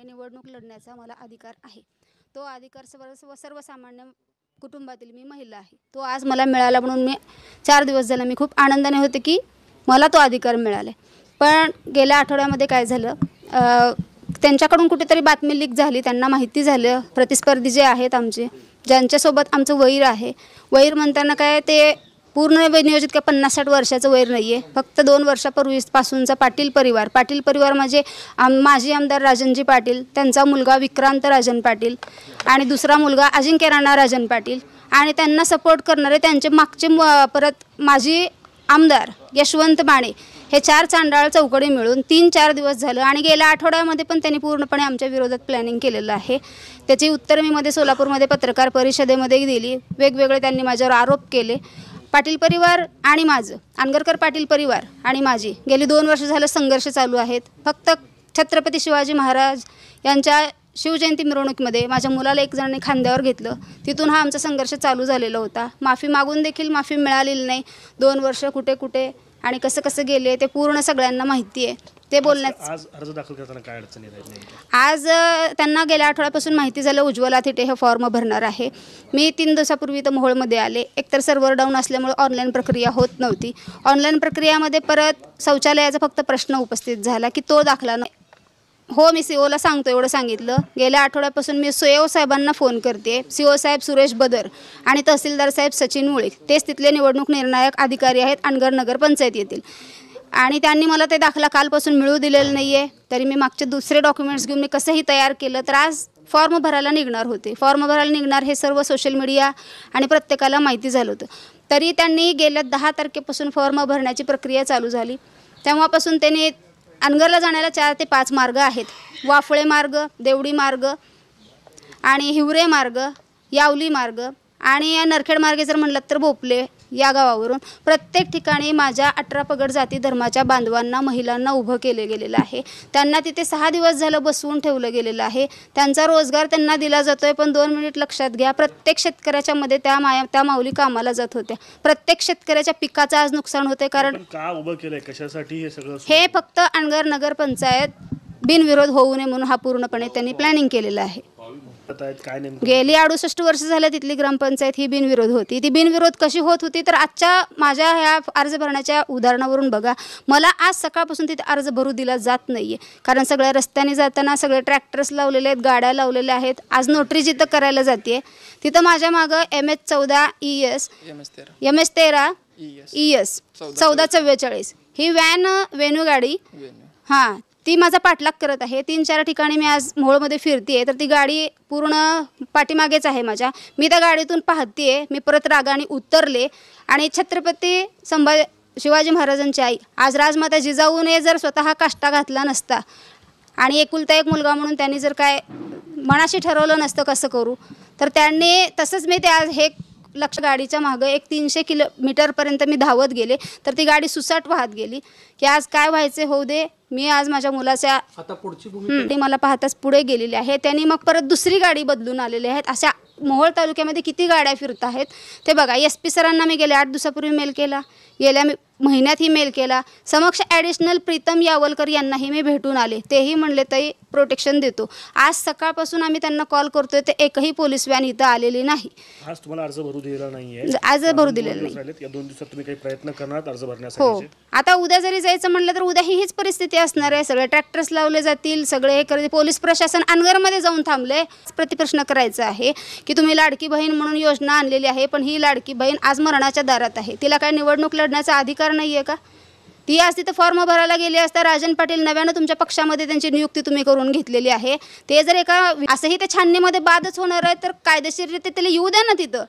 पद्धतीने निवडणूक लढण्याचा मला अधिकार आहे। तो अधिकार सर्वसामान्य कुटुंबातील मी महिला आहे, तो आज मला मिळाला म्हणून मी 4 दिवस झाले मी खूप आनंदाने होते की मला तो अधिकार मिळाला। पण गेल्या आठवड्यामध्ये काय झालं, त्यांच्याकडून कुठेतरी बातमी लीक झाली, त्यांना माहिती झालं प्रतिस्पर्धी जे आहेत आमचे, ज्यांच्यासोबत आमचं वैर आहे, वैर म्हणताना काय ते पूर्ण नियोजित का 50-60 वर्षाचं वैर नाही आहे, फक्त 2 वर्षापूर्वीपासूनचा पाटील परिवार म्हणजे माजी आमदार राजनजी पाटील, त्यांचा मुलगा विक्रांत राजन पाटील आणि दुसरा मुलगा अजिंक्य राणा राजन पाटील आणि त्यांना सपोर्ट करणारे त्यांचे मागचे परत माजी आमदार यशवंत माने, हे 4 चांडाळ चौकडी मिळून 3-4 दिवस झालं आणि गेल्या आठवड्यामध्ये पण त्यांनी पूर्णपणे आमच्या विरोधात प्लॅनिंग केलेलं आहे। त्याची उत्तर मी मध्ये सोलापूरमध्ये पत्रकार परिषदेमध्ये दिली, वेगवेगळे त्यांनी माझ्यावर आरोप केले। पाटील परिवार आणि माझं अनगरकर पाटील परिवार आणि माझी गेली 2 वर्ष झालं संघर्ष चालू आहेत। फक्त छत्रपती शिवाजी महाराज यांच्या शिवजयंती मिरवणुकीमध्ये माझ्या मुलाला एक जणांनी खांद्यावर घेतलं, तिथून हा आमचा संघर्ष चालू झालेला होता। माफी मागून देखील माफी मिळालेली नाही। 2 वर्ष कुठे आणि कसं गेले ते पूर्ण सगळ्यांना माहिती आहे। ते बोलण्यात आज अर्ज दाखल करताना काय अडचणी आहेत? आज त्यांना गेल्या आठवड्यापासून माहिती झालं उज्ज्वला थिटे हे फॉर्म भरणार आहे। मी 3 दिवसापूर्वी तर मोहोळमध्ये आले, एकतर सर्व्हर डाऊन असल्यामुळे ऑनलाईन प्रक्रिया होत नव्हती। ऑनलाईन प्रक्रियामध्ये परत शौचालयाचा फक्त प्रश्न उपस्थित झाला की तो दाखला नाही। हो, मी सीओला सांगतो एवढं सांगितलं। गेल्या आठवड्यापासून मी सीओ साहेबांना फोन करते, सीओ साहेब सुरेश बदर आणि तहसीलदार साहेब सचिन मुळे, तेच तिथले निवडणूक निर्णायक अधिकारी आहेत अनगर नगर पंचायत येथील, आणि त्यांनी मला ते दाखला कालपासून मिळू दिलेलं नाही आहे। तरी मी मागचे दुसरे डॉक्युमेंट्स घेऊन मी कसंही तयार केलं तर आज फॉर्म भरायला निघणार होते। फॉर्म भरायला निघणार हे सर्व सोशल मीडिया आणि प्रत्येकाला माहिती झालं होतं। तरी त्यांनी गेल्या 10 तारखेपासून फॉर्म भरण्याची प्रक्रिया चालू झाली। तेव्हापासून त्यांनी अनगरला जाण्याला 4 ते 5 मार्ग आहेत, वाफळे मार्ग, देवडी मार्ग आणि हिवरे मार्ग, यावली मार्ग आणि नरखेड मार्गे जर म्हणलं तर भोपले या गावावरून प्रत्येक ठिकाणी माझ्या 18 पगड जाती धर्माच्या बांधवांना महिलांना उभं केले गेलेलं आहे। त्यांना तिथे 6 दिवस झालं बसवून ठेवलं गेलेलं आहे। त्यांचा रोजगार त्यांना दिला जातोय, पण 2 मिनिट लक्षात घ्या, प्रत्येक शेतकऱ्याच्या मध्ये त्या माऊली कामाला जात होत्या। प्रत्येक शेतकऱ्याच्या पिकाचं आज नुकसान होते। कारण का उभं केलंय, कशासाठी हे सगळं? हे फक्त अनगर नगर पंचायत बिनविरोध होऊ नये म्हणून हा पूर्णपणे त्यांनी प्लॅनिंग केलेलं आहे। गेली 68 वर्ष झालं तिथली ग्रामपंचायत ही बिनविरोध होती। ती बिनविरोध कशी होत होती तर आजच्या माझ्या ह्या अर्ज भरण्याच्या उदाहरणावरून बघा, मला आज सकाळपासून तिथे अर्ज भरू दिला जात नाहीये, कारण सगळ्या रस्त्याने जाताना सगळे ट्रॅक्टर्स लावलेले आहेत, गाड्या लावलेल्या आहेत। आज नोटरी जिथं करायला जाते तिथं माझ्या मागं MS-14 ES MS-13 ES 1444 ही वॅन वेन्यू गाडी, हां, ती माझा पाठलाग करत आहे। 3-4 ठिकाणी मी आज मोहोळमध्ये फिरते तर ती गाडी पूर्ण पाठीमागेच आहे माझ्या। मी त्या गाडीतून पाहते, मी परत रागाने उतरले आणि छत्रपती शिवाजी महाराजांची आई आज राजमाता जिजाऊने जर स्वतः काष्टा घातला नसता आणि एकुलता एक मुलगा म्हणून त्यांनी जर काय मनाशी ठरवलं नसतं कसं करू, तर त्यांनी तसंच मी ते आज हे लक्ष गाडीच्या मागं एक 300 किलोमीटरपर्यंत मी धावत गेले, तर ती गाडी सुसाट वाहत गेली की आज काय व्हायचे होऊ दे। मी आज माझ्या मुलाच्या आता पुढची भूमिका मला पाहताच पुढे गेलेली आहे। त्यांनी मग परत दुसरी गाडी बदलून आलेली आहेत। अशा मोहोळ तालुक्यामध्ये किती गाड्या फिरत आहेत ते बघा। SP सरांना मी गेल्या 8 दिवसापूर्वी मेल केला, गेल्या महिन्यातही मेल केला। समक्ष ॲडिशनल प्रीतम यावलकर यांनाही मी भेटून आले, तेही म्हणले ताई प्रोटेक्शन देतो। आज सकाळपासून आम्ही त्यांना कॉल करतोय ते एकही पोलीस व्हॅन इथं आलेली नाही। आज तुम्हाला अर्ज भरू दिलेला नाहीये? आज भरू दिलेला नाही। या 2 दिवसात तुम्ही काही प्रयत्न करणार अर्ज भरण्यासाठी? हो, आता उद्या जरी जायचं म्हणलं तर उद्या हीच परिस्थिती असणार आहे। सगळे ट्रॅक्टर्स लावले जातील, सगळे हे करते। पोलीस प्रशासन अनगरमध्ये जाऊन थांबले। प्रतिप्रश्न करायचा आहे की तुम्ही लाडकी बहीण म्हणून योजना आणलेली आहे, पण ही लाडकी बहीण आज मरणाच्या दारात आहे, तिला काय निवडणूक लढण्याचा अधिकार नाही आहे का? ती आज तिथं फॉर्म भरायला गेली असता, राजन पाटील नव्यानं तुमच्या पक्षामध्ये त्यांची नियुक्ती तुम्ही करून घेतलेली आहे, ते जर एका असंही ते छाननीमध्ये बादच होणार आहे तर कायदेशीररित्या त्याला येऊ द्या ना तिथं।